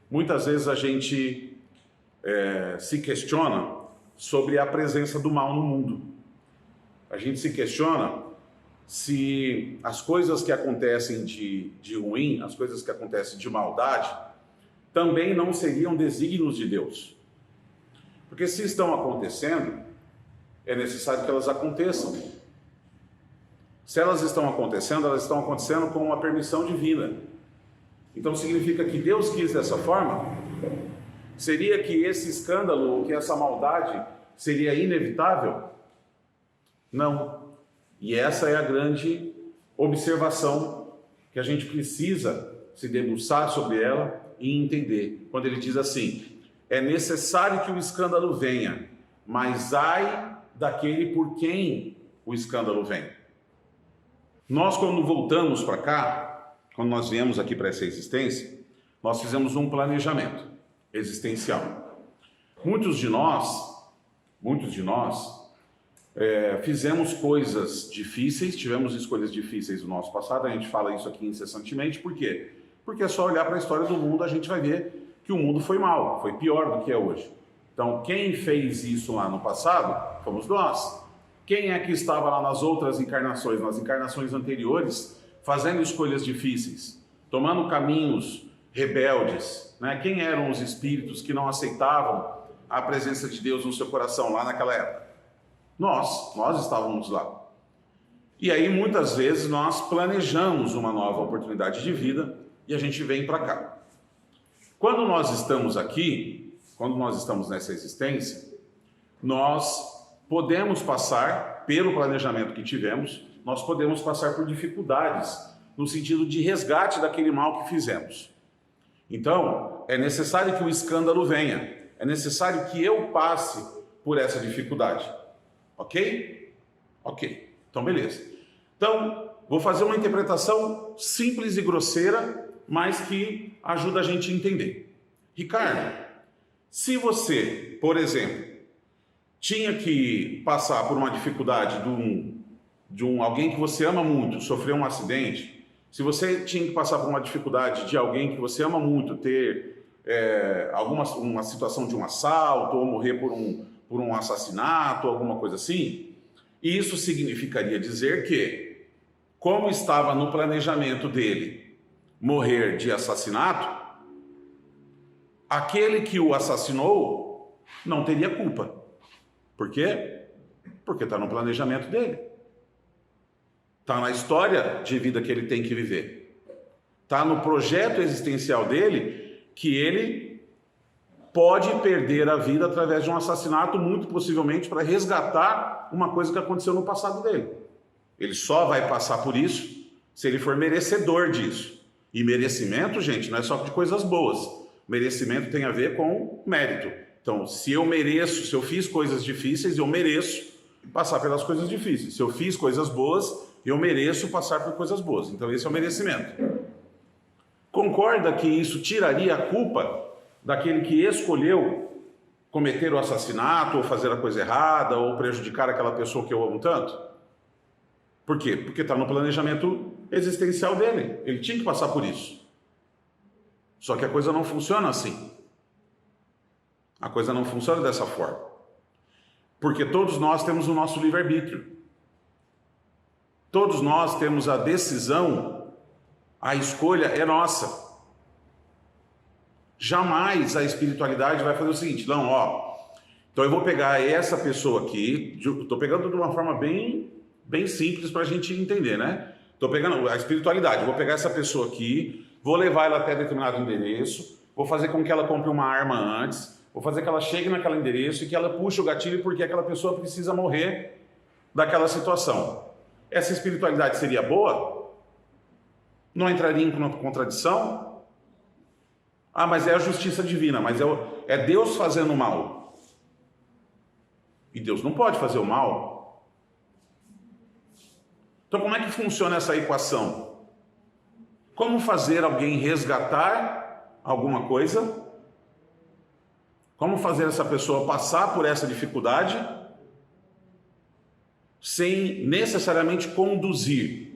Muitas vezes a gente se questiona sobre a presença do mal no mundo. A gente se questiona se as coisas que acontecem de ruim, as coisas que acontecem de maldade, também não seriam desígnios de Deus. Porque se estão acontecendo, é necessário que elas aconteçam. Se elas estão acontecendo com uma permissão divina. Então significa que Deus quis dessa forma? Seria que esse escândalo, que essa maldade seria inevitável? Não. E essa é a grande observação que a gente precisa se debruçar sobre ela e entender. Quando ele diz assim, é necessário que o escândalo venha, mas ai daquele por quem o escândalo vem. Nós, quando voltamos para cá, quando nós viemos aqui para essa existência, nós fizemos um planejamento existencial. Muitos de nós fizemos coisas difíceis, tivemos escolhas difíceis no nosso passado, a gente fala isso aqui incessantemente, por quê? Porque é só olhar para a história do mundo, a gente vai ver que o mundo foi mal, foi pior do que é hoje. Então, quem fez isso lá no passado, fomos nós. Quem é que estava lá nas outras encarnações, nas encarnações anteriores, fazendo escolhas difíceis, tomando caminhos rebeldes, né? Quem eram os espíritos que não aceitavam a presença de Deus no seu coração lá naquela época? Nós estávamos lá. E aí muitas vezes nós planejamos uma nova oportunidade de vida e a gente vem para cá. Quando nós estamos aqui, quando nós estamos nessa existência, nós podemos passar, pelo planejamento que tivemos, nós podemos passar por dificuldades, no sentido de resgate daquele mal que fizemos. Então, é necessário que o escândalo venha, é necessário que eu passe por essa dificuldade. Ok? Ok. Então, beleza. Então, vou fazer uma interpretação simples e grosseira, mas que ajuda a gente a entender. Ricardo, se você, por exemplo, tinha que passar por uma dificuldade de alguém que você ama muito, sofrer um acidente, se você tinha que passar por uma dificuldade de alguém que você ama muito, ter uma situação de um assalto, ou morrer por um assassinato, alguma coisa assim, isso significaria dizer que, como estava no planejamento dele morrer de assassinato, aquele que o assassinou não teria culpa. Por quê? Porque está no planejamento dele. Está na história de vida que ele tem que viver. Está no projeto existencial dele que ele pode perder a vida através de um assassinato, muito possivelmente para resgatar uma coisa que aconteceu no passado dele. Ele só vai passar por isso se ele for merecedor disso. E merecimento, gente, não é só de coisas boas. Merecimento tem a ver com mérito. Então, se eu fiz coisas difíceis, eu mereço passar pelas coisas difíceis. Se eu fiz coisas boas, eu mereço passar por coisas boas. Então, esse é o merecimento. Concorda que isso tiraria a culpa daquele que escolheu cometer o assassinato, ou fazer a coisa errada, ou prejudicar aquela pessoa que eu amo tanto? Por quê? Porque está no planejamento existencial dele. Ele tinha que passar por isso. Só que a coisa não funciona assim. A coisa não funciona dessa forma. Porque todos nós temos o nosso livre-arbítrio. Todos nós temos a decisão, a escolha é nossa. Jamais a espiritualidade vai fazer o seguinte, não, então eu vou pegar essa pessoa aqui, estou pegando de uma forma bem simples para a gente entender, né? Estou pegando a espiritualidade, vou pegar essa pessoa aqui, vou levar ela até determinado endereço, vou fazer com que ela compre uma arma antes, vou fazer que ela chegue naquele endereço e que ela puxe o gatilho porque aquela pessoa precisa morrer daquela situação. Essa espiritualidade seria boa? Não entraria em uma contradição? Ah, mas é a justiça divina, mas é Deus fazendo o mal. E Deus não pode fazer o mal. Então como é que funciona essa equação? Como fazer alguém resgatar alguma coisa? Como fazer essa pessoa passar por essa dificuldade sem necessariamente conduzir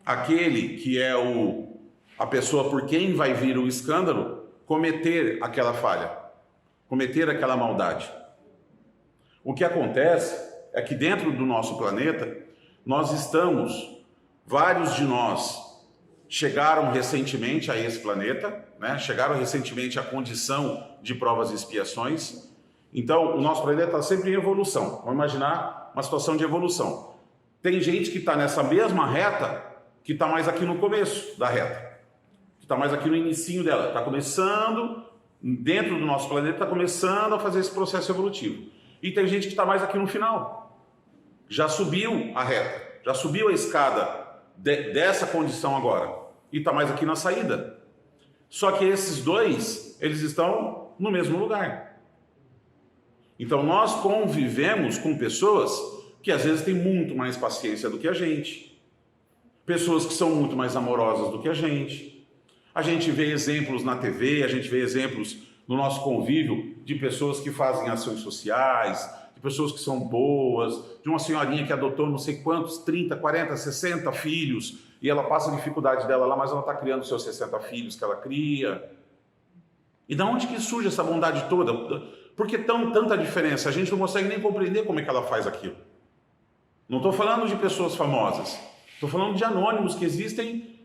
aquele que é o a pessoa por quem vai vir o escândalo cometer aquela falha, cometer aquela maldade. O que acontece é que dentro do nosso planeta, nós estamos, vários de nós chegaram recentemente a esse planeta, né? Chegaram recentemente à condição de provas e expiações. Então, o nosso planeta está sempre em evolução. Vamos imaginar uma situação de evolução. Tem gente que está nessa mesma reta, que está mais aqui no começo da reta, que está mais aqui no inicinho dela. Está começando, dentro do nosso planeta, está começando a fazer esse processo evolutivo. E tem gente que está mais aqui no final. Já subiu a reta, já subiu a escada dessa condição agora. E está mais aqui na saída. Só que esses dois, eles estão no mesmo lugar. Então nós convivemos com pessoas que às vezes têm muito mais paciência do que a gente. Pessoas que são muito mais amorosas do que a gente. A gente vê exemplos na TV, a gente vê exemplos no nosso convívio de pessoas que fazem ações sociais, de pessoas que são boas, de uma senhorinha que adotou não sei quantos, 30, 40, 60 filhos, e ela passa a dificuldade dela lá, mas ela está criando seus 60 filhos que ela cria. E da onde que surge essa bondade toda? Por que tanta diferença? A gente não consegue nem compreender como é que ela faz aquilo. Não estou falando de pessoas famosas, estou falando de anônimos que existem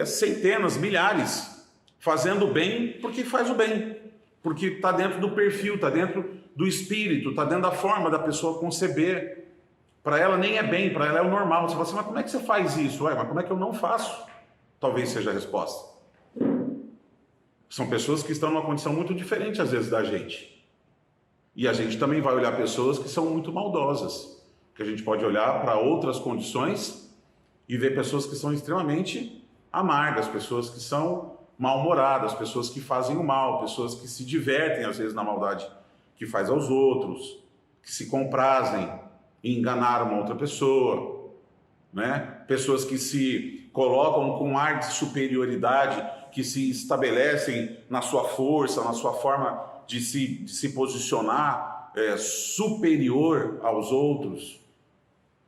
centenas, milhares, fazendo o bem porque faz o bem, porque está dentro do perfil, está dentro do espírito, está dentro da forma da pessoa conceber. Para ela nem é bem, para ela é o normal. Você fala assim, mas como é que você faz isso? Ué, mas como é que eu não faço? Talvez seja a resposta. São pessoas que estão numa condição muito diferente às vezes da gente. E a gente também vai olhar pessoas que são muito maldosas, que a gente pode olhar para outras condições e ver pessoas que são extremamente amargas, pessoas que são mal-humoradas, pessoas que fazem o mal, pessoas que se divertem às vezes na maldade que faz aos outros, que se comprazem em enganar uma outra pessoa, né? Pessoas que se colocam com um ar de superioridade, que se estabelecem na sua força, na sua forma de se posicionar superior aos outros,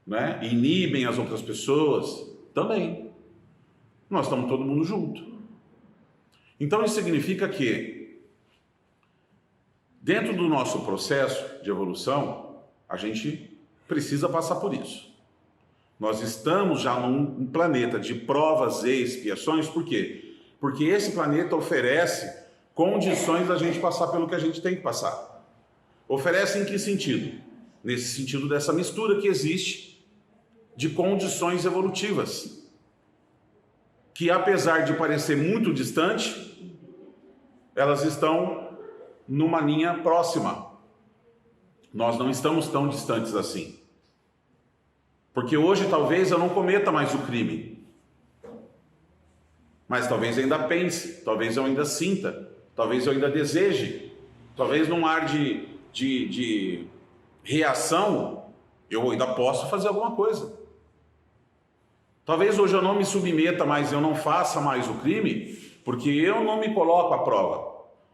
né? Inibem as outras pessoas também. Nós estamos todo mundo junto. Então isso significa que dentro do nosso processo de evolução, a gente precisa passar por isso. Nós estamos já num planeta de provas e expiações, por quê? Porque esse planeta oferece condições da gente passar pelo que a gente tem que passar. Oferece em que sentido? Nesse sentido dessa mistura que existe de condições evolutivas, que apesar de parecer muito distante, elas estão numa linha próxima. Nós não estamos tão distantes assim. Porque hoje talvez eu não cometa mais o crime. Mas talvez eu ainda pense, talvez eu ainda sinta, talvez eu ainda deseje. Talvez num ar de reação, eu ainda posso fazer alguma coisa. Talvez hoje eu não me submeta mais, eu não faça mais o crime, porque eu não me coloco à prova.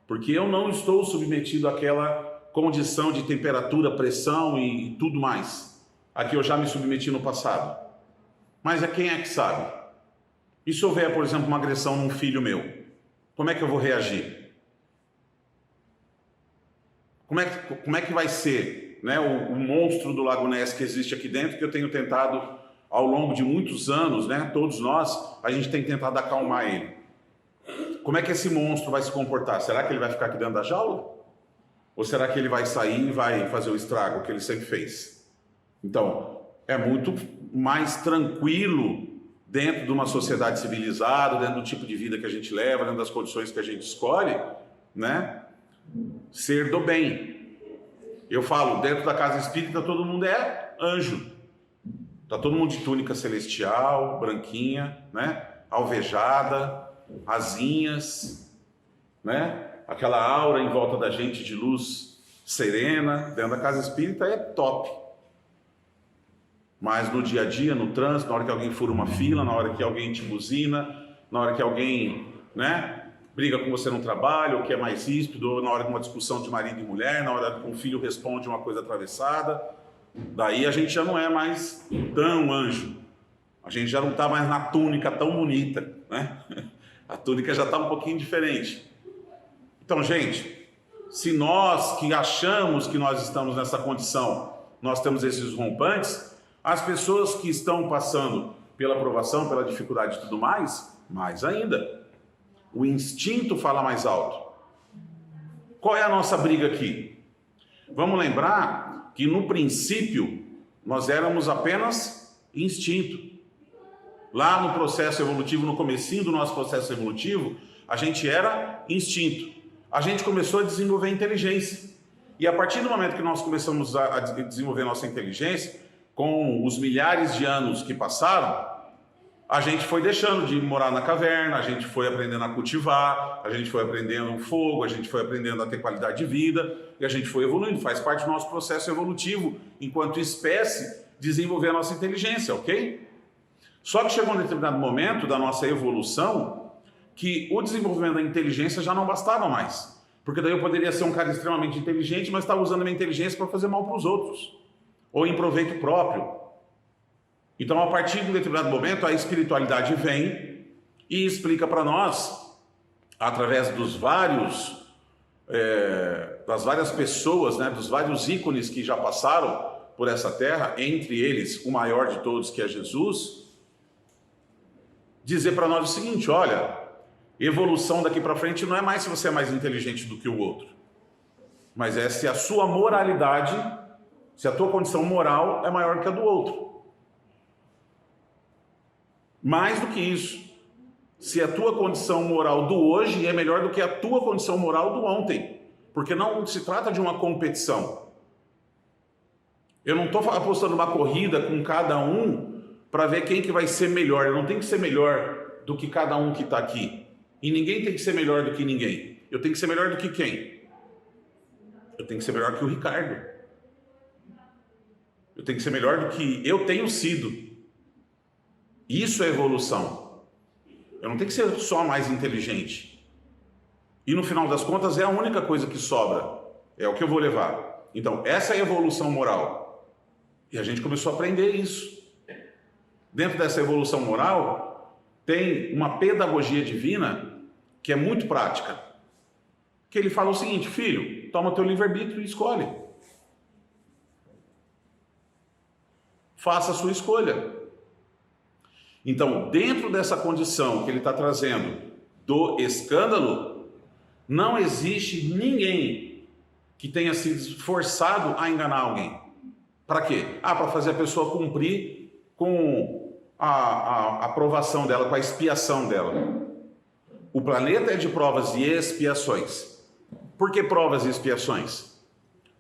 Porque eu não estou submetido àquela condição de temperatura, pressão e tudo mais a que eu já me submeti no passado. Mas quem é que sabe? E se houver, por exemplo, uma agressão num filho meu? Como é que eu vou reagir? Como é que vai ser, né, o monstro do Lago Ness que existe aqui dentro, que eu tenho tentado, ao longo de muitos anos, né, todos nós, a gente tem tentado acalmar ele. Como é que esse monstro vai se comportar? Será que ele vai ficar aqui dentro da jaula? Ou será que ele vai sair e vai fazer o estrago que ele sempre fez? Então, é muito mais tranquilo dentro de uma sociedade civilizada, dentro do tipo de vida que a gente leva, dentro das condições que a gente escolhe, né? Ser do bem. Eu falo, dentro da casa espírita todo mundo é anjo. Tá todo mundo de túnica celestial, branquinha, né? Alvejada, asinhas, né? Aquela aura em volta da gente de luz serena. Dentro da casa espírita é top. Mas no dia a dia, no trânsito, na hora que alguém fura uma fila, na hora que alguém te buzina, na hora que alguém, né, briga com você no trabalho, ou que é mais ríspido, ou na hora de uma discussão de marido e mulher, na hora que um filho responde uma coisa atravessada, daí a gente já não é mais tão anjo. A gente já não está mais na túnica tão bonita, né? A túnica já está um pouquinho diferente. Então, gente, se nós que achamos que nós estamos nessa condição, nós temos esses rompantes, as pessoas que estão passando pela provação, pela dificuldade e tudo mais, mais ainda. O instinto fala mais alto. Qual é a nossa briga aqui? Vamos lembrar que no princípio nós éramos apenas instinto. Lá no processo evolutivo, no comecinho do nosso processo evolutivo, a gente era instinto. A gente começou a desenvolver inteligência. E a partir do momento que nós começamos a desenvolver nossa inteligência, com os milhares de anos que passaram, a gente foi deixando de morar na caverna, a gente foi aprendendo a cultivar, a gente foi aprendendo o fogo, a gente foi aprendendo a ter qualidade de vida, e a gente foi evoluindo. Faz parte do nosso processo evolutivo, enquanto espécie, desenvolver a nossa inteligência, ok? Só que chegou um determinado momento da nossa evolução que o desenvolvimento da inteligência já não bastava mais. Porque daí eu poderia ser um cara extremamente inteligente, mas estava usando a minha inteligência para fazer mal para os outros, ou em proveito próprio. Então, a partir de um determinado momento, a espiritualidade vem e explica para nós, através das várias pessoas, né, dos vários ícones que já passaram por essa terra, entre eles o maior de todos, que é Jesus, dizer para nós o seguinte: olha, evolução daqui para frente não é mais se você é mais inteligente do que o outro, mas é se a sua moralidade, se a tua condição moral é maior que a do outro. Mais do que isso, se a tua condição moral do hoje é melhor do que a tua condição moral do ontem, porque não se trata de uma competição. Eu não estou apostando uma corrida com cada um para ver quem que vai ser melhor. Eu não tenho que ser melhor do que cada um que está aqui. E ninguém tem que ser melhor do que ninguém. Eu tenho que ser melhor do que quem? Eu tenho que ser melhor que o Ricardo. Eu tenho que ser melhor do que eu tenho sido. Isso é evolução. Eu não tenho que ser só mais inteligente. E no final das contas é a única coisa que sobra. É o que eu vou levar. Então, essa é a evolução moral. E a gente começou a aprender isso. Dentro dessa evolução moral, tem uma pedagogia divina que é muito prática. Que ele fala o seguinte: filho, toma teu livre-arbítrio e escolhe. Faça a sua escolha. Então, dentro dessa condição que ele está trazendo do escândalo, não existe ninguém que tenha sido forçado a enganar alguém. Para quê? Para fazer a pessoa cumprir com a aprovação dela, com a expiação dela. O planeta é de provas e expiações. Por que provas e expiações?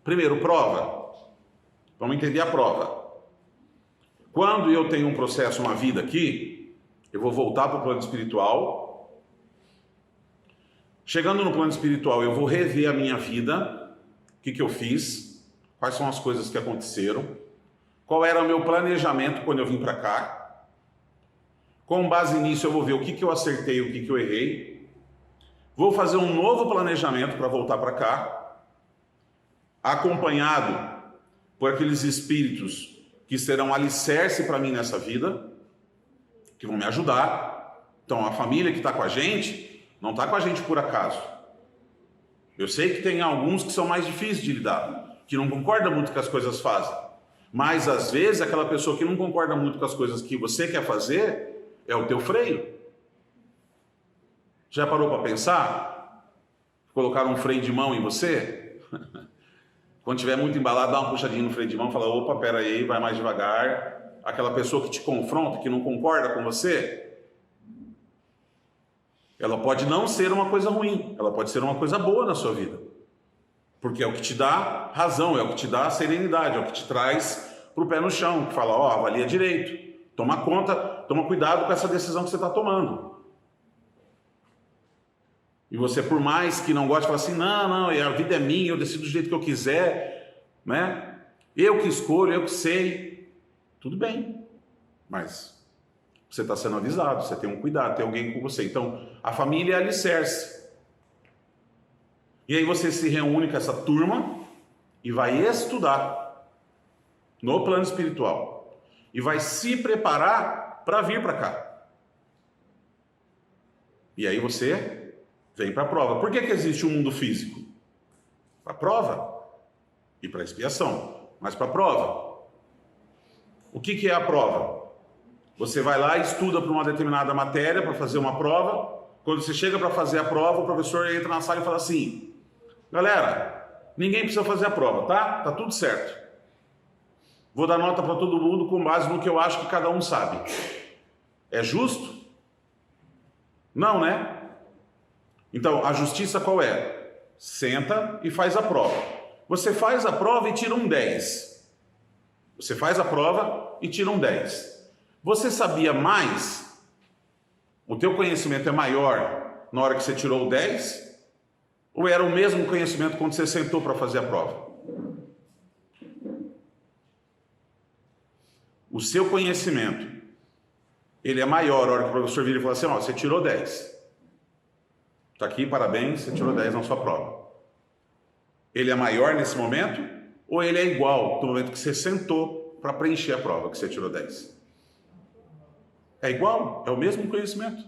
Primeiro, prova. Vamos entender a prova. Quando eu tenho um processo, uma vida aqui, eu vou voltar para o plano espiritual. Chegando no plano espiritual, eu vou rever a minha vida. O que eu fiz? Quais são as coisas que aconteceram? Qual era o meu planejamento quando eu vim para cá? Com base nisso, eu vou ver o que eu acertei e o que eu errei. Vou fazer um novo planejamento para voltar para cá, acompanhado por aqueles espíritos que serão alicerce para mim nessa vida, que vão me ajudar. Então, a família que está com a gente, não está com a gente por acaso. Eu sei que tem alguns que são mais difíceis de lidar, que não concordam muito com as coisas fazem. Mas, às vezes, aquela pessoa que não concorda muito com as coisas que você quer fazer, é o teu freio. Já parou para pensar? Colocar um freio de mão em você? Quando estiver muito embalado, dá uma puxadinha no freio de mão, fala: opa, pera aí, vai mais devagar. Aquela pessoa que te confronta, que não concorda com você, ela pode não ser uma coisa ruim, ela pode ser uma coisa boa na sua vida. Porque é o que te dá razão, é o que te dá serenidade, é o que te traz para o pé no chão, que fala: avalia direito, toma conta, toma cuidado com essa decisão que você está tomando. E você, por mais que não goste, fala assim: não, a vida é minha, eu decido do jeito que eu quiser, né? Eu que escolho, eu que sei. Tudo bem, mas você está sendo avisado, você tem um cuidado, tem alguém com você. Então, a família é alicerce. E aí você se reúne com essa turma e vai estudar no plano espiritual. E vai se preparar para vir para cá. E aí você vem para a prova. Por que existe um mundo físico? Para a prova e para a expiação. Mas para a prova. O que é a prova? Você vai lá e estuda para uma determinada matéria, para fazer uma prova. Quando você chega para fazer a prova, o professor entra na sala e fala assim: galera, ninguém precisa fazer a prova, tá? Tá tudo certo. Vou dar nota para todo mundo com base no que eu acho que cada um sabe. É justo? Não, né? Então, a justiça qual é? Senta e faz a prova. Você faz a prova e tira um 10. Você faz a prova e tira um 10. Você sabia mais? O teu conhecimento é maior na hora que você tirou o 10? Ou era o mesmo conhecimento quando você sentou para fazer a prova? O seu conhecimento, ele é maior na hora que o professor vira e fala assim: ó, você tirou 10. Está aqui, parabéns, você tirou 10 na sua prova. Ele é maior nesse momento? Ou ele é igual no momento que você sentou para preencher a prova, que você tirou 10? É igual, é o mesmo conhecimento.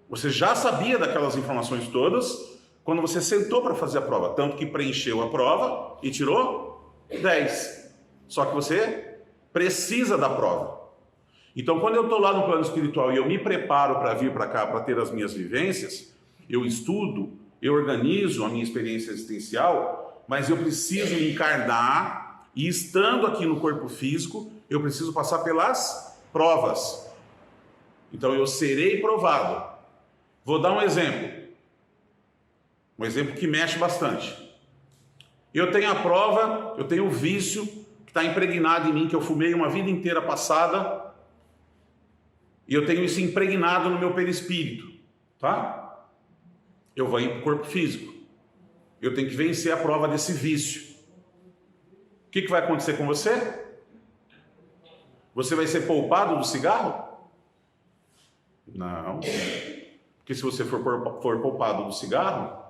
Você já sabia daquelas informações todas quando você sentou para fazer a prova, tanto que preencheu a prova e tirou 10. Só que você precisa da prova. Então, quando eu estou lá no plano espiritual e eu me preparo para vir para cá, para ter as minhas vivências, eu estudo, eu organizo a minha experiência existencial, mas eu preciso me encarnar e, estando aqui no corpo físico, eu preciso passar pelas provas. Então, eu serei provado. Vou dar um exemplo que mexe bastante. Eu tenho a prova, eu tenho o vício que está impregnado em mim, que eu fumei uma vida inteira passada, e eu tenho isso impregnado no meu perispírito, tá? Eu vou ir para o corpo físico. Eu tenho que vencer a prova desse vício. O que vai acontecer com você? Você vai ser poupado do cigarro? Não. Porque se você for poupado do cigarro,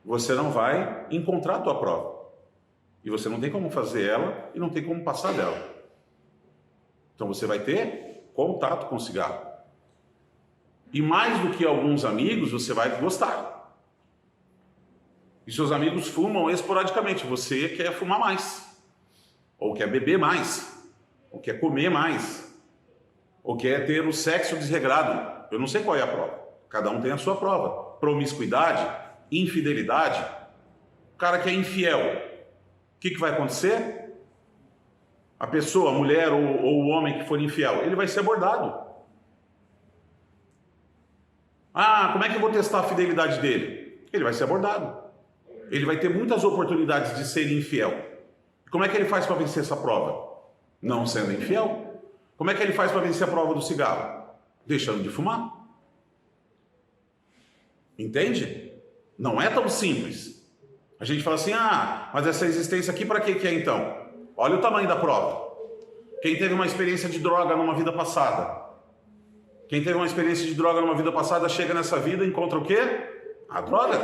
você não vai encontrar a tua prova. E você não tem como fazer ela e não tem como passar dela. Então você vai ter contato com o cigarro. E mais do que alguns amigos, você vai gostar. E seus amigos fumam esporadicamente. Você quer fumar mais. Ou quer beber mais. Ou quer comer mais. Ou quer ter o sexo desregrado. Eu não sei qual é a prova. Cada um tem a sua prova. Promiscuidade, infidelidade. O cara que é infiel, o que vai acontecer? A pessoa, a mulher ou o homem que for infiel, ele vai ser abordado. Ah, como é que eu vou testar a fidelidade dele? Ele vai ser abordado. Ele vai ter muitas oportunidades de ser infiel. Como é que ele faz para vencer essa prova? Não sendo infiel. Como é que ele faz para vencer a prova do cigarro? Deixando de fumar. Entende? Não é tão simples. A gente fala assim: ah, mas essa existência aqui para que é então? Olha o tamanho da prova. Quem teve uma experiência de droga numa vida passada? Quem teve uma experiência de droga numa vida passada, chega nessa vida e encontra o quê? A droga.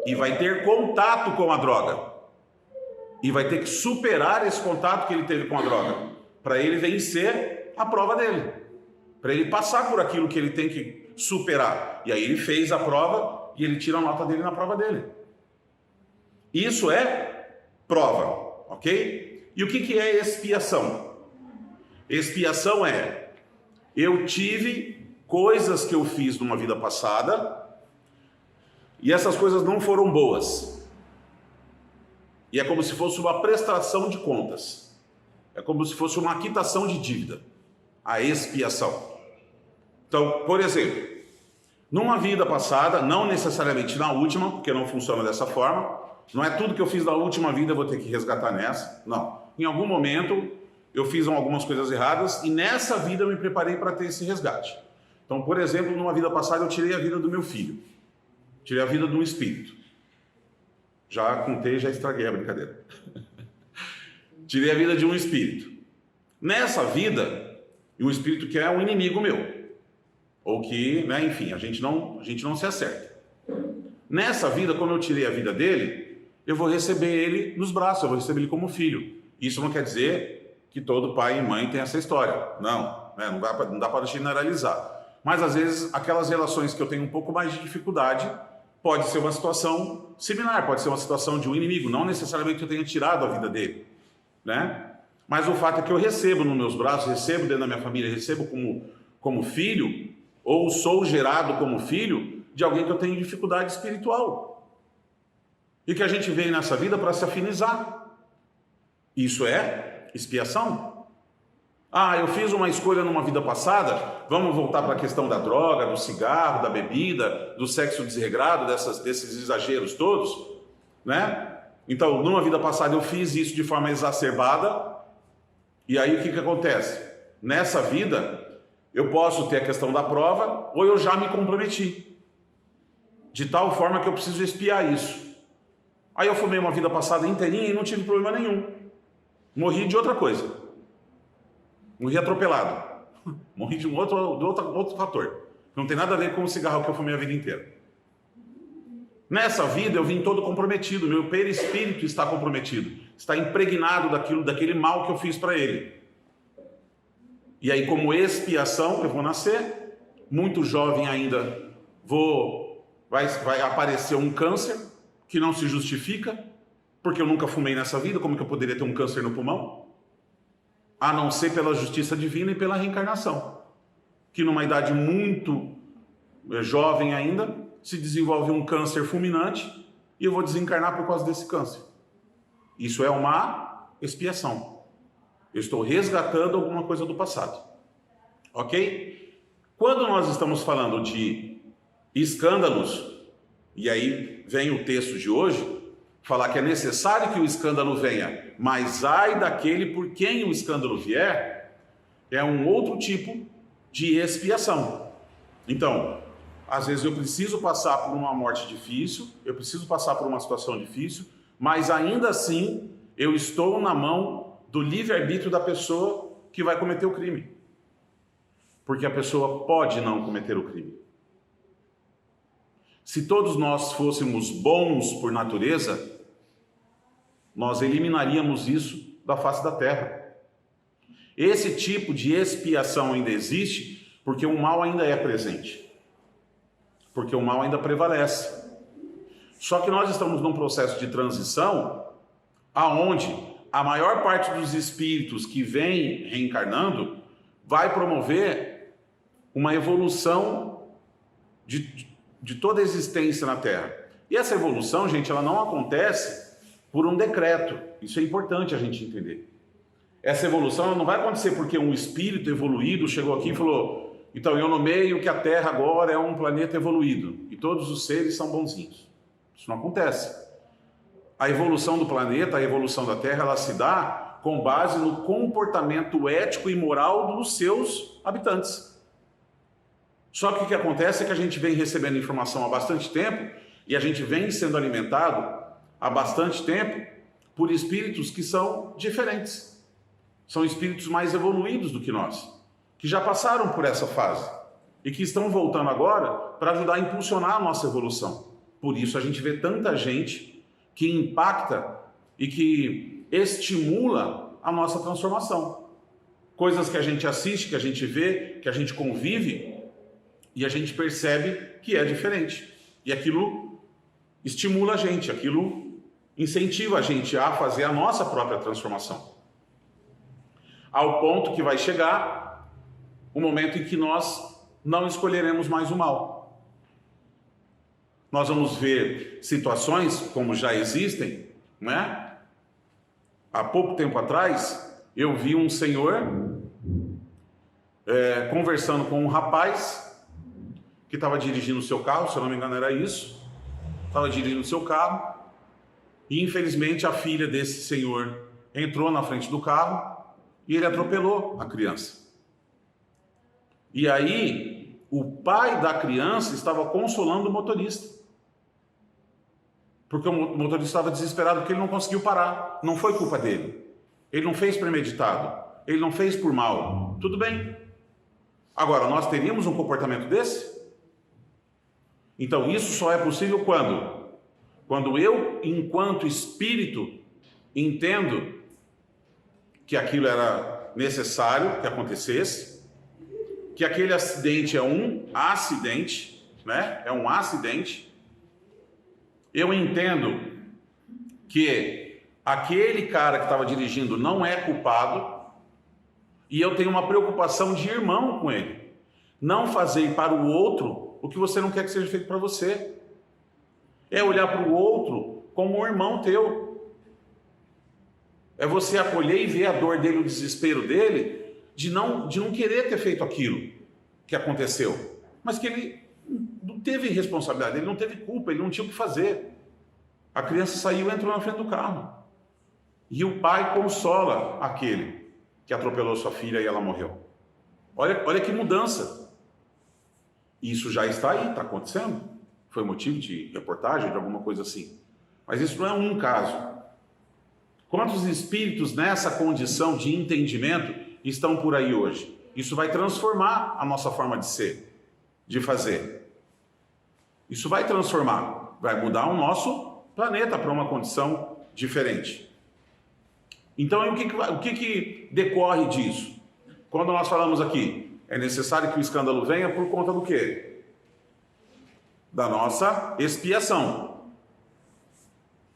E vai ter contato com a droga. E vai ter que superar esse contato que ele teve com a droga, para ele vencer a prova dele. Para ele passar por aquilo que ele tem que superar. E aí ele fez a prova e ele tira a nota dele na prova dele. Isso é prova. Ok? E o que é expiação? Expiação é: eu tive coisas que eu fiz numa vida passada e essas coisas não foram boas. E é como se fosse uma prestação de contas. É como se fosse uma quitação de dívida. A expiação. Então, por exemplo, numa vida passada, não necessariamente na última, porque não funciona dessa forma. Não é tudo que eu fiz na última vida eu vou ter que resgatar nessa. Não. Em algum momento eu fiz algumas coisas erradas e nessa vida eu me preparei para ter esse resgate. Então, por exemplo, numa vida passada eu tirei a vida do meu filho. Tirei a vida de um espírito. Já contei, já estraguei a brincadeira. Tirei a vida de um espírito. Nessa vida, um espírito que é um inimigo meu. Ou que, né, enfim, a gente não se acerta. Nessa vida, quando eu tirei a vida dele, eu vou receber ele nos braços, eu vou receber ele como filho. Isso não quer dizer que todo pai e mãe tem essa história. Não, né? Não dá para generalizar. Mas às vezes aquelas relações que eu tenho um pouco mais de dificuldade, pode ser uma situação similar, pode ser uma situação de um inimigo, não necessariamente eu tenha tirado a vida dele, né? Mas o fato é que eu recebo nos meus braços, recebo dentro da minha família, recebo como filho, ou sou gerado como filho de alguém que eu tenho dificuldade espiritual. E que a gente veio nessa vida para se afinizar. Isso é expiação. Ah, eu fiz uma escolha numa vida passada, vamos voltar para a questão da droga, do cigarro, da bebida, do sexo desregrado, desses exageros todos, né? Então, numa vida passada eu fiz isso de forma exacerbada, e aí o que acontece? Nessa vida, eu posso ter a questão da prova, ou eu já me comprometi, de tal forma que eu preciso expiar isso. Aí eu fumei uma vida passada inteirinha e não tive problema nenhum. Morri de outra coisa. Morri atropelado. Morri de outro fator. Não tem nada a ver com o cigarro que eu fumei a vida inteira. Nessa vida eu vim todo comprometido. Meu perispírito está comprometido. Está impregnado daquele mal que eu fiz para ele. E aí, como expiação, eu vou nascer. Muito jovem ainda, vai aparecer um câncer que não se justifica, porque eu nunca fumei nessa vida. Como que eu poderia ter um câncer no pulmão? A não ser pela justiça divina e pela reencarnação, que numa idade muito jovem ainda, se desenvolve um câncer fulminante e eu vou desencarnar por causa desse câncer. Isso é uma expiação. Eu estou resgatando alguma coisa do passado. Ok? Quando nós estamos falando de escândalos, e aí vem o texto de hoje, falar que é necessário que o escândalo venha, mas ai daquele por quem o escândalo vier, é um outro tipo de expiação. Então, às vezes eu preciso passar por uma morte difícil, eu preciso passar por uma situação difícil, mas ainda assim eu estou na mão do livre-arbítrio da pessoa que vai cometer o crime. Porque a pessoa pode não cometer o crime. Se todos nós fôssemos bons por natureza, nós eliminaríamos isso da face da terra. Esse tipo de expiação ainda existe porque o mal ainda é presente. Porque o mal ainda prevalece. Só que nós estamos num processo de transição aonde a maior parte dos espíritos que vem reencarnando vai promover uma evolução de toda a existência na Terra. E essa evolução, gente, ela não acontece por um decreto. Isso é importante a gente entender. Essa evolução ela não vai acontecer porque um espírito evoluído chegou aqui e falou: então eu nomeio que a Terra agora é um planeta evoluído e todos os seres são bonzinhos. Isso não acontece. A evolução do planeta, a evolução da Terra, ela se dá com base no comportamento ético e moral dos seus habitantes. Só que o que acontece é que a gente vem recebendo informação há bastante tempo e a gente vem sendo alimentado há bastante tempo por espíritos que são diferentes. São espíritos mais evoluídos do que nós, que já passaram por essa fase e que estão voltando agora para ajudar a impulsionar a nossa evolução. Por isso a gente vê tanta gente que impacta e que estimula a nossa transformação. Coisas que a gente assiste, que a gente vê, que a gente convive e a gente percebe que é diferente. E aquilo estimula a gente, aquilo incentiva a gente a fazer a nossa própria transformação. Ao ponto que vai chegar o momento em que nós não escolheremos mais o mal. Nós vamos ver situações como já existem, né? Há pouco tempo atrás, eu vi um senhor conversando com um rapaz que estava dirigindo o seu carro, se eu não me engano era isso, estava dirigindo o seu carro, e infelizmente a filha desse senhor entrou na frente do carro e ele atropelou a criança. E aí, o pai da criança estava consolando o motorista. Porque o motorista estava desesperado porque ele não conseguiu parar. Não foi culpa dele. Ele não fez premeditado. Ele não fez por mal. Tudo bem. Agora, nós teríamos um comportamento desse? Então, isso só é possível quando? Quando eu, enquanto espírito, entendo que aquilo era necessário que acontecesse, que aquele acidente é um acidente, né? É um acidente. Eu entendo que aquele cara que estava dirigindo não é culpado e eu tenho uma preocupação de irmão com ele. Não fazer para o outro o que você não quer que seja feito para você. É olhar para o outro como um irmão teu. É você acolher e ver a dor dele, o desespero dele, de não querer ter feito aquilo que aconteceu. Mas que ele não teve responsabilidade, ele não teve culpa, ele não tinha o que fazer. A criança saiu e entrou na frente do carro. E o pai consola aquele que atropelou sua filha e ela morreu. Olha que mudança. Isso já está aí, está acontecendo. Foi motivo de reportagem, de alguma coisa assim. Mas isso não é um caso. Quantos espíritos nessa condição de entendimento estão por aí hoje? Isso vai transformar a nossa forma de ser, de fazer. Isso vai transformar, vai mudar o nosso planeta para uma condição diferente. Então, o que decorre disso? Quando nós falamos aqui, é necessário que o escândalo venha por conta do quê? Da nossa expiação.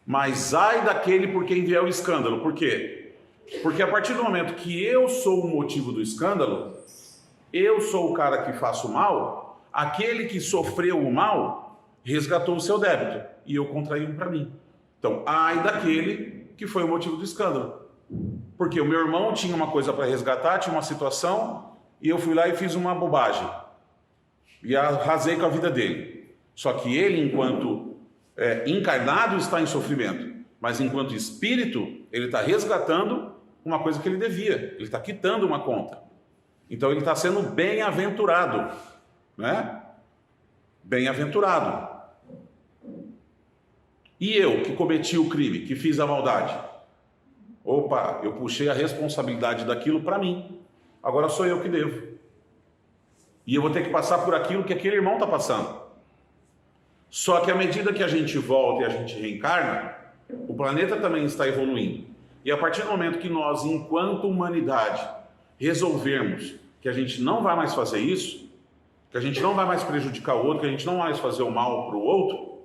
Mas ai daquele por quem vier o escândalo. Por quê? Porque a partir do momento que eu sou o motivo do escândalo, eu sou o cara que faço o mal, aquele que sofreu o mal resgatou o seu débito e eu contraí um para mim. Então, ai daquele que foi o motivo do escândalo. Porque o meu irmão tinha uma coisa para resgatar, tinha uma situação, e eu fui lá e fiz uma bobagem. E arrasei com a vida dele. Só que ele, enquanto encarnado, está em sofrimento. Mas enquanto espírito, ele está resgatando uma coisa que ele devia. Ele está quitando uma conta. Então ele está sendo bem-aventurado. Né? Bem-aventurado. E eu, que cometi o crime, que fiz a maldade? Opa, eu puxei a responsabilidade daquilo para mim. Agora sou eu que devo. E eu vou ter que passar por aquilo que aquele irmão está passando. Só que à medida que a gente volta e a gente reencarna, o planeta também está evoluindo. E a partir do momento que nós, enquanto humanidade, resolvermos que a gente não vai mais fazer isso, que a gente não vai mais prejudicar o outro, que a gente não vai mais fazer o mal para o outro,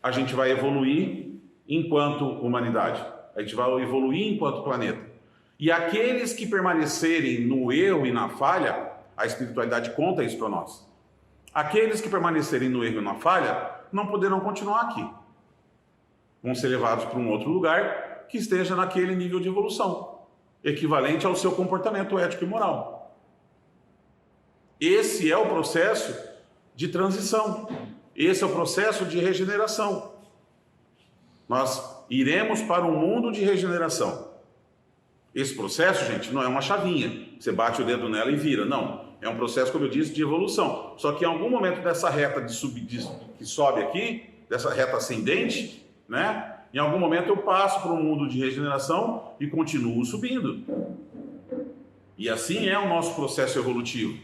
a gente vai evoluir enquanto humanidade. A gente vai evoluir enquanto planeta. E aqueles que permanecerem no erro e na falha, a espiritualidade conta isso para nós. Aqueles que permanecerem no erro e na falha não poderão continuar aqui. Vão ser levados para um outro lugar que esteja naquele nível de evolução, equivalente ao seu comportamento ético e moral. Esse é o processo de transição. Esse é o processo de regeneração. Nós iremos para um mundo de regeneração. Esse processo, gente, não é uma chavinha. Você bate o dedo nela e vira. Não. É um processo, como eu disse, de evolução. Só que em algum momento dessa reta que sobe aqui, dessa reta ascendente, né? Em algum momento eu passo para um mundo de regeneração e continuo subindo. E assim é o nosso processo evolutivo.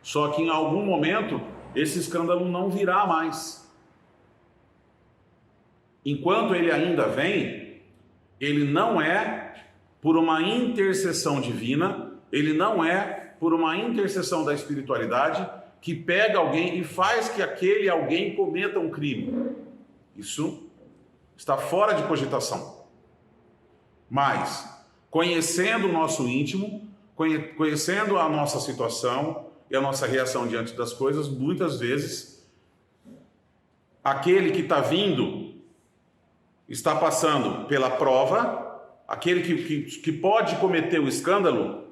Só que em algum momento esse escândalo não virá mais. Enquanto ele ainda vem, ele não é por uma intercessão divina, ele não é por uma intercessão da espiritualidade que pega alguém e faz que aquele alguém cometa um crime. Isso está fora de cogitação. Mas, conhecendo o nosso íntimo, conhecendo a nossa situação e a nossa reação diante das coisas, muitas vezes, aquele que está vindo está passando pela prova, aquele que pode cometer o escândalo,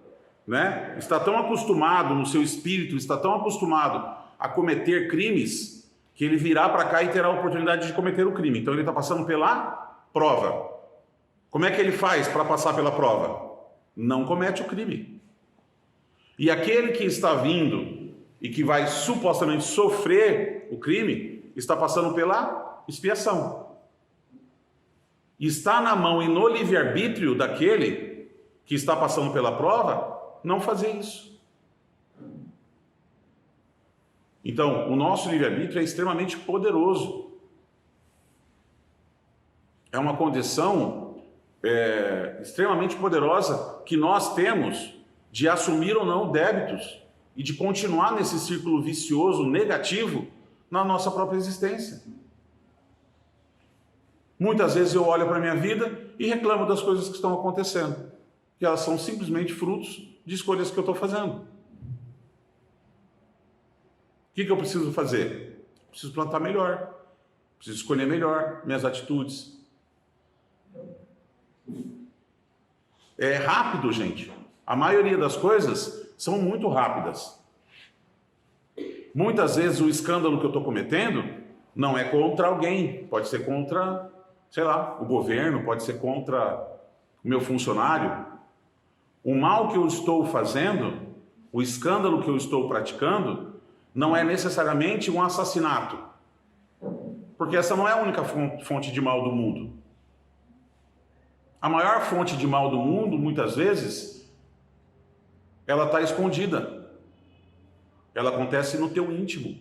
né? Está tão acostumado no seu espírito, está tão acostumado a cometer crimes, que ele virá para cá e terá a oportunidade de cometer o crime. Então ele está passando pela prova. Como é que ele faz para passar pela prova? Não comete o crime. E aquele que está vindo e que vai supostamente sofrer o crime, está passando pela expiação. Está na mão e no livre-arbítrio daquele que está passando pela prova não fazer isso. Então, o nosso livre-arbítrio é extremamente poderoso. É uma condição extremamente poderosa que nós temos de assumir ou não débitos e de continuar nesse círculo vicioso negativo na nossa própria existência. Muitas vezes eu olho para a minha vida e reclamo das coisas que estão acontecendo, que elas são simplesmente frutos de escolhas que eu estou fazendo. O que eu preciso fazer? Preciso plantar melhor, preciso escolher melhor minhas atitudes. É rápido, gente. A maioria das coisas são muito rápidas. Muitas vezes o escândalo que eu estou cometendo não é contra alguém, pode ser contra, sei lá, o governo, pode ser contra o meu funcionário. O mal que eu estou fazendo, o escândalo que eu estou praticando, não é necessariamente um assassinato. Porque essa não é a única fonte de mal do mundo. A maior fonte de mal do mundo, muitas vezes, ela está escondida. Ela acontece no teu íntimo.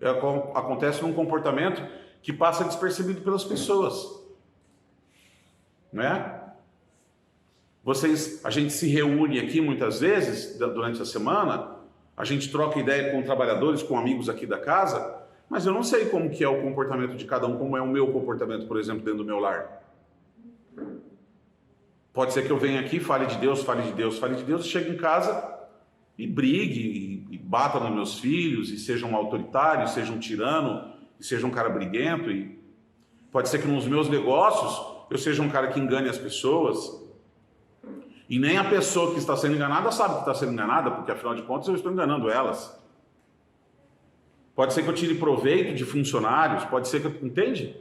Ela acontece num comportamento que passa despercebido pelas pessoas. Né? A gente se reúne aqui muitas vezes, durante a semana, a gente troca ideia com trabalhadores, com amigos aqui da casa, mas eu não sei como que é o comportamento de cada um, como é o meu comportamento, por exemplo, dentro do meu lar. Pode ser que eu venha aqui, fale de Deus, chegue em casa e brigue, e bata nos meus filhos, e seja um autoritário, seja um tirano, e seja um cara briguento. E pode ser que nos meus negócios eu seja um cara que engane as pessoas. E nem a pessoa que está sendo enganada sabe que está sendo enganada, porque afinal de contas eu estou enganando elas. Pode ser que eu tire proveito de funcionários, pode ser que eu... Entende?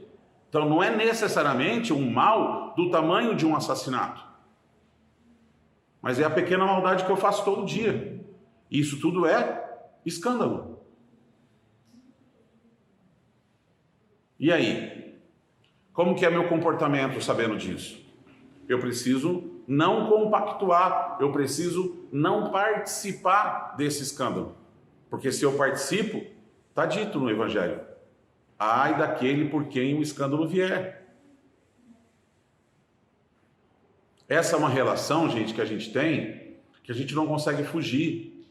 Então não é necessariamente um mal do tamanho de um assassinato. Mas é a pequena maldade que eu faço todo dia. Isso tudo é escândalo. E aí? Como que é meu comportamento sabendo disso? Eu preciso não compactuar, eu preciso não participar desse escândalo. Porque se eu participo, está dito no Evangelho: ai daquele por quem o escândalo vier. Essa é uma relação, gente, que a gente tem, que a gente não consegue fugir,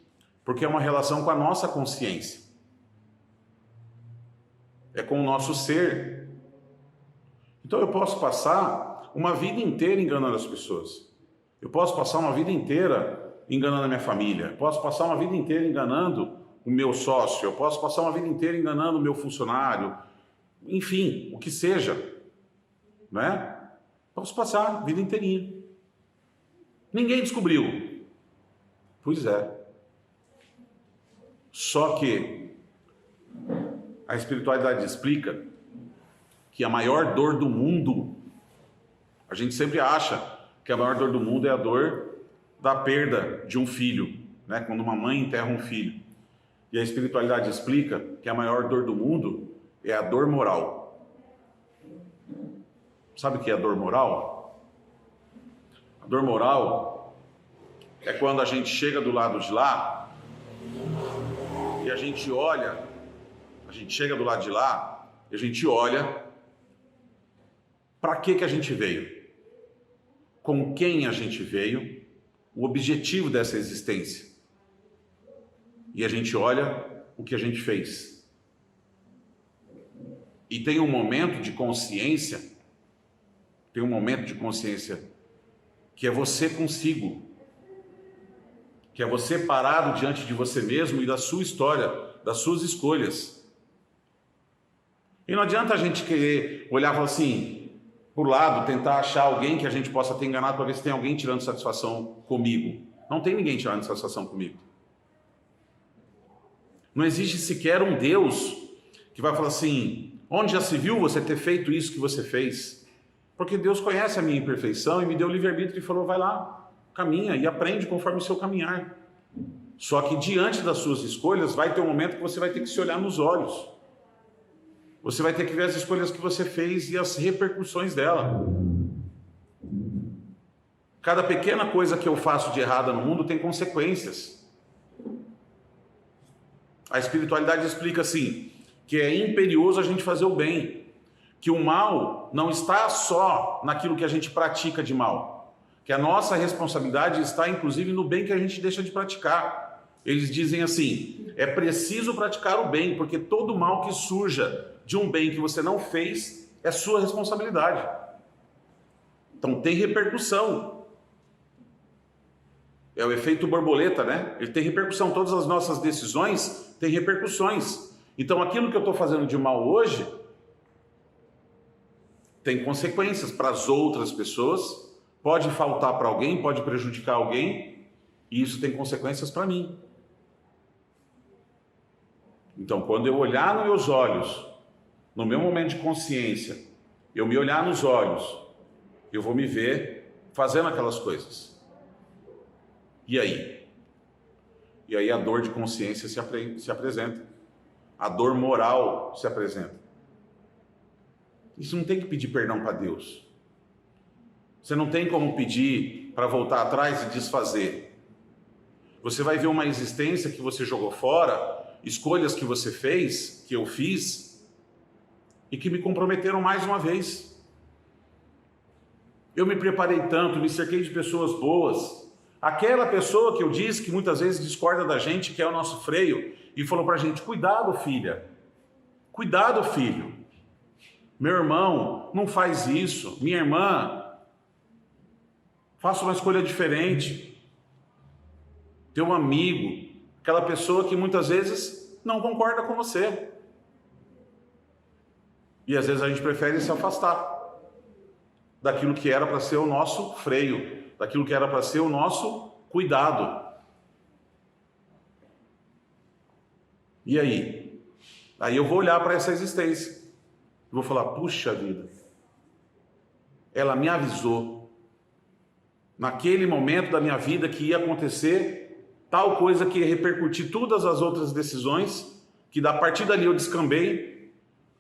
porque é uma relação com a nossa consciência. É com o nosso ser. Então eu posso passar uma vida inteira enganando as pessoas. Eu posso passar uma vida inteira enganando a minha família. Eu posso passar uma vida inteira enganando o meu sócio. Eu posso passar uma vida inteira enganando o meu funcionário. Enfim, o que seja. Né? Posso passar a vida inteirinha. Ninguém descobriu. Pois é. Só que a espiritualidade explica que a maior dor do mundo, a gente sempre acha que a maior dor do mundo é a dor da perda de um filho, né? Quando uma mãe enterra um filho. E a espiritualidade explica que a maior dor do mundo é a dor moral. Sabe o que é a dor moral? A dor moral é quando a gente chega do lado de lá e a gente olha, a gente chega do lado de lá e a gente olha para que a gente veio, com quem a gente veio, o objetivo dessa existência. E a gente olha o que a gente fez. E tem um momento de consciência, que é você consigo, que é você parado diante de você mesmo e da sua história, das suas escolhas. E não adianta a gente querer olhar e falar assim, por lado, tentar achar alguém que a gente possa ter enganado para ver se tem alguém tirando satisfação comigo. Não tem ninguém tirando satisfação comigo. Não existe sequer um Deus que vai falar assim, onde já se viu você ter feito isso que você fez? Porque Deus conhece a minha imperfeição e me deu livre-arbítrio e falou, vai lá, caminha e aprende conforme o seu caminhar. Só que diante das suas escolhas vai ter um momento que você vai ter que se olhar nos olhos. Você vai ter que ver as escolhas que você fez e as repercussões dela. Cada pequena coisa que eu faço de errada no mundo tem consequências. A espiritualidade explica assim, que é imperioso a gente fazer o bem, que o mal não está só naquilo que a gente pratica de mal, que a nossa responsabilidade está inclusive no bem que a gente deixa de praticar. Eles dizem assim: é preciso praticar o bem, porque todo mal que surja de um bem que você não fez é sua responsabilidade. Então tem repercussão. É o efeito borboleta, né? Ele tem repercussão. Todas as nossas decisões têm repercussões. Então aquilo que eu estou fazendo de mal hoje tem consequências para as outras pessoas, pode faltar para alguém, pode prejudicar alguém, e isso tem consequências para mim. Então, quando eu olhar nos meus olhos, no meu momento de consciência, eu me olhar nos olhos, eu vou me ver fazendo aquelas coisas. E aí? E aí a dor de consciência se apresenta. A dor moral se apresenta. Isso não tem que pedir perdão para Deus. Você não tem como pedir para voltar atrás e desfazer. Você vai ver uma existência que você jogou fora, escolhas que você fez, que eu fiz, e que me comprometeram mais uma vez. Eu me preparei tanto, me cerquei de pessoas boas. Aquela pessoa que eu disse que muitas vezes discorda da gente, que é o nosso freio, e falou para a gente: cuidado, filha, cuidado, filho. Meu irmão, não faz isso. Minha irmã, faça uma escolha diferente. Teu amigo, aquela pessoa que muitas vezes não concorda com você. E às vezes a gente prefere se afastar daquilo que era para ser o nosso freio, daquilo que era para ser o nosso cuidado. E aí? Aí eu vou olhar para essa existência. Vou falar: puxa vida, ela me avisou naquele momento da minha vida que ia acontecer tal coisa que ia repercutir todas as outras decisões, que a partir dali eu descambei.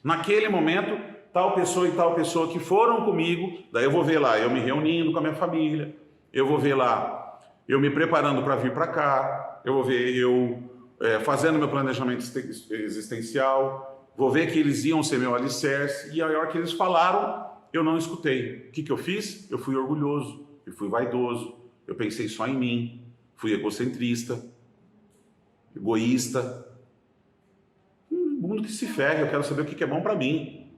Naquele momento, tal pessoa e tal pessoa que foram comigo, daí eu vou ver lá eu me reunindo com a minha família, eu vou ver lá eu me preparando para vir para cá, eu vou ver eu fazendo meu planejamento existencial, vou ver que eles iam ser meu alicerce, e a hora que eles falaram, eu não escutei. O que eu fiz? Eu fui orgulhoso, eu fui vaidoso, eu pensei só em mim, fui egocentrista, egoísta. Mundo que se ferre, eu quero saber o que é bom para mim.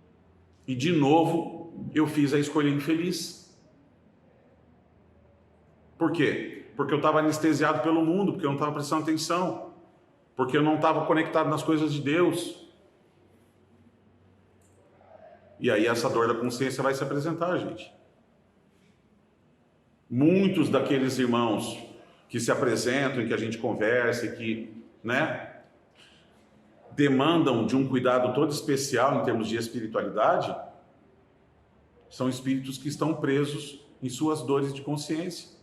E de novo, eu fiz a escolha infeliz. Por quê? Porque eu estava anestesiado pelo mundo, porque eu não estava prestando atenção, porque eu não estava conectado nas coisas de Deus. E aí essa dor da consciência vai se apresentar, gente. Muitos daqueles irmãos que se apresentam, que a gente conversa, que, demandam de um cuidado todo especial em termos de espiritualidade, são espíritos que estão presos em suas dores de consciência,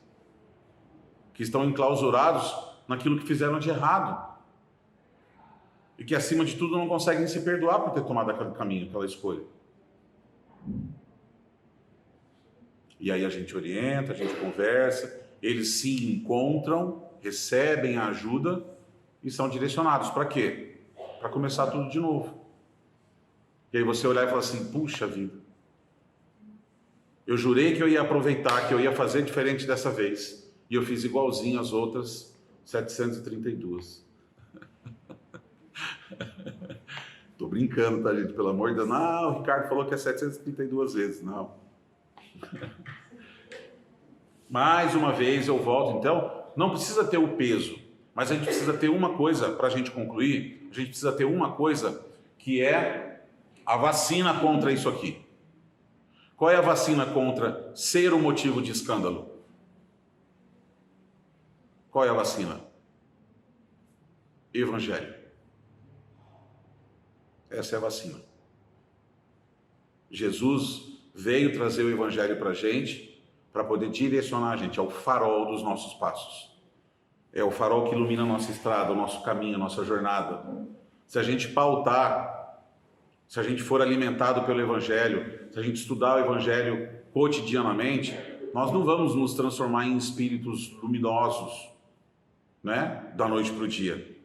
que estão enclausurados naquilo que fizeram de errado, e que acima de tudo não conseguem se perdoar por ter tomado aquele caminho, aquela escolha. E aí a gente orienta, a gente conversa, eles se encontram, recebem a ajuda e são direcionados para quê? Para começar tudo de novo. E aí você olhar e falar assim: puxa vida, eu jurei que eu ia aproveitar, que eu ia fazer diferente dessa vez, e eu fiz igualzinho às outras 732. Tô brincando, tá, gente? Pelo amor de Deus. Não, o Ricardo falou que é 732 vezes. Não. Mais uma vez eu volto, então, não precisa ter o peso, mas a gente precisa ter uma coisa para a gente concluir, a gente precisa ter uma coisa que é a vacina contra isso aqui. Qual é a vacina contra ser o motivo de escândalo? Qual é a vacina? Evangelho. Essa é a vacina. Jesus veio trazer o Evangelho para a gente, para poder direcionar a gente. É o farol dos nossos passos. É o farol que ilumina a nossa estrada, o nosso caminho, a nossa jornada. Se a gente pautar, se a gente for alimentado pelo Evangelho, se a gente estudar o Evangelho cotidianamente, nós não vamos nos transformar em espíritos luminosos, da noite para o dia.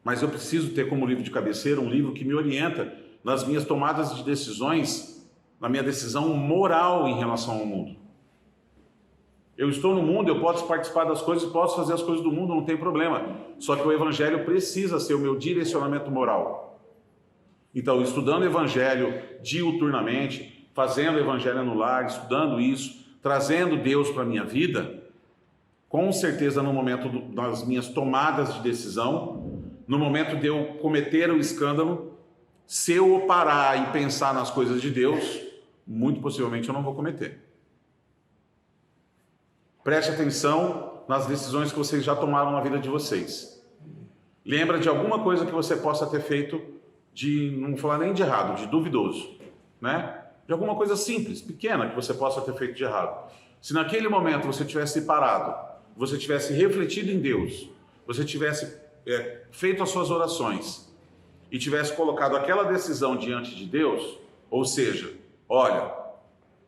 Mas eu preciso ter como livro de cabeceira um livro que me orienta nas minhas tomadas de decisões, na minha decisão moral em relação ao mundo. Eu estou no mundo, eu posso participar das coisas, posso fazer as coisas do mundo, não tem problema. Só que o evangelho precisa ser o meu direcionamento moral. Então, estudando o evangelho diuturnamente, fazendo o evangelho no lar, estudando isso, trazendo Deus para a minha vida, com certeza no momento das minhas tomadas de decisão, no momento de eu cometer o escândalo, se eu parar e pensar nas coisas de Deus, muito possivelmente eu não vou cometer. Preste atenção nas decisões que vocês já tomaram na vida de vocês. Lembra de alguma coisa que você possa ter feito não vou falar nem de errado, de duvidoso, né? De alguma coisa simples, pequena que você possa ter feito de errado. Se naquele momento você tivesse parado, você tivesse refletido em Deus, você tivesse feito as suas orações e tivesse colocado aquela decisão diante de Deus, ou seja, olha,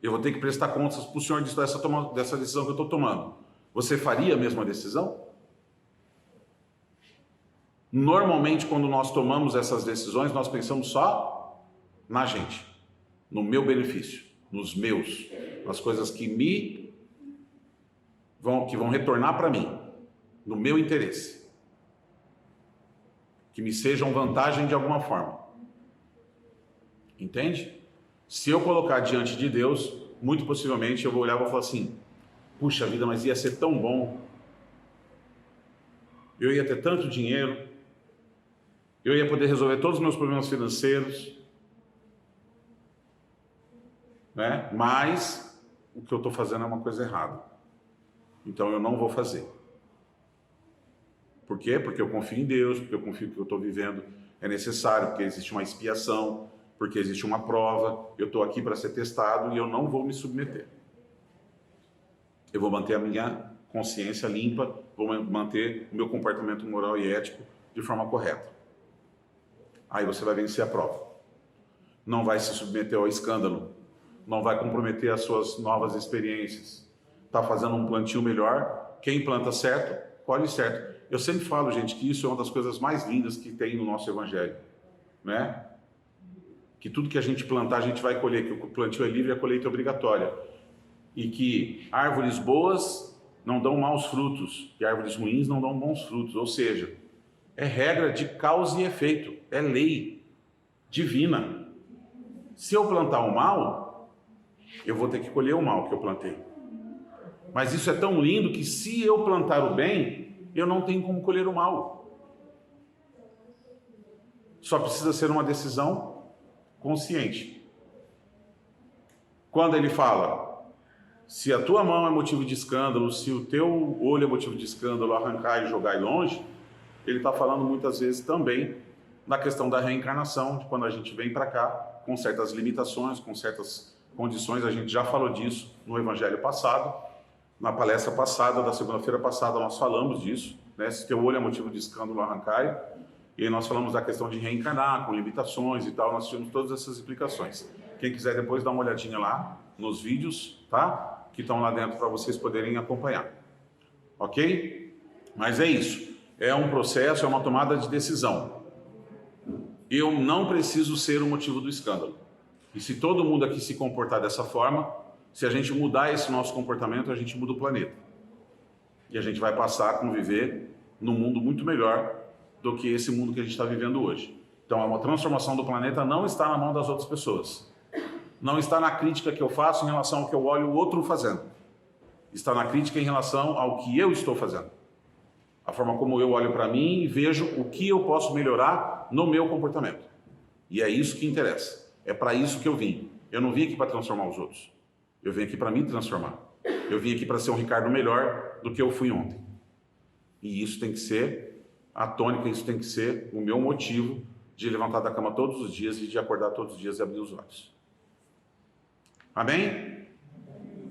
eu vou ter que prestar contas para o Senhor dessa decisão que eu estou tomando. Você faria a mesma decisão? Normalmente, quando nós tomamos essas decisões, nós pensamos só na gente, no meu benefício, nos meus, nas coisas que vão retornar para mim, no meu interesse, que me sejam vantagem de alguma forma. Entende? Se eu colocar diante de Deus, muito possivelmente eu vou olhar e vou falar assim: puxa vida, mas ia ser tão bom, eu ia ter tanto dinheiro, eu ia poder resolver todos os meus problemas financeiros, né? Mas o que eu estou fazendo é uma coisa errada. Então eu não vou fazer. Por quê? Porque eu confio em Deus, porque eu confio que o que eu estou vivendo é necessário, porque existe uma expiação, porque existe uma prova, eu estou aqui para ser testado e eu não vou me submeter. Eu vou manter a minha consciência limpa, vou manter o meu comportamento moral e ético de forma correta. Aí você vai vencer a prova. Não vai se submeter ao escândalo, não vai comprometer as suas novas experiências. Está fazendo um plantio melhor, quem planta certo, colhe certo. Eu sempre falo, gente, que isso é uma das coisas mais lindas que tem no nosso evangelho, né? Que tudo que a gente plantar, a gente vai colher, que o plantio é livre e a colheita é obrigatória. E que árvores boas não dão maus frutos, e árvores ruins não dão bons frutos. Ou seja, é regra de causa e efeito, é lei divina. Se eu plantar o mal, eu vou ter que colher o mal que eu plantei. Mas isso é tão lindo que se eu plantar o bem, eu não tenho como colher o mal. Só precisa ser uma decisão consciente. Quando ele fala, se a tua mão é motivo de escândalo, se o teu olho é motivo de escândalo, arrancar e jogar longe, ele está falando muitas vezes também na questão da reencarnação, de quando a gente vem para cá com certas limitações, com certas condições. A gente já falou disso no evangelho passado, na palestra passada, da segunda-feira passada, nós falamos disso, né? Se teu olho é motivo de escândalo, arrancai. E aí nós falamos da questão de reencarnar, com limitações e tal, nós tivemos todas essas explicações. Quem quiser depois dar uma olhadinha lá nos vídeos, tá? Que estão lá dentro para vocês poderem acompanhar. Ok? Mas é isso. É um processo, é uma tomada de decisão. Eu não preciso ser o motivo do escândalo. E se todo mundo aqui se comportar dessa forma, se a gente mudar esse nosso comportamento, a gente muda o planeta. E a gente vai passar a conviver num mundo muito melhor do que esse mundo que a gente está vivendo hoje. Então, a transformação do planeta não está na mão das outras pessoas. Não está na crítica que eu faço em relação ao que eu olho o outro fazendo. Está na crítica em relação ao que eu estou fazendo. A forma como eu olho para mim e vejo o que eu posso melhorar no meu comportamento. E é isso que interessa. É para isso que eu vim. Eu não vim aqui para transformar os outros. Eu vim aqui para me transformar. Eu vim aqui para ser um Ricardo melhor do que eu fui ontem. E isso tem que ser a tônica, isso tem que ser o meu motivo de levantar da cama todos os dias e de acordar todos os dias e abrir os olhos. Amém?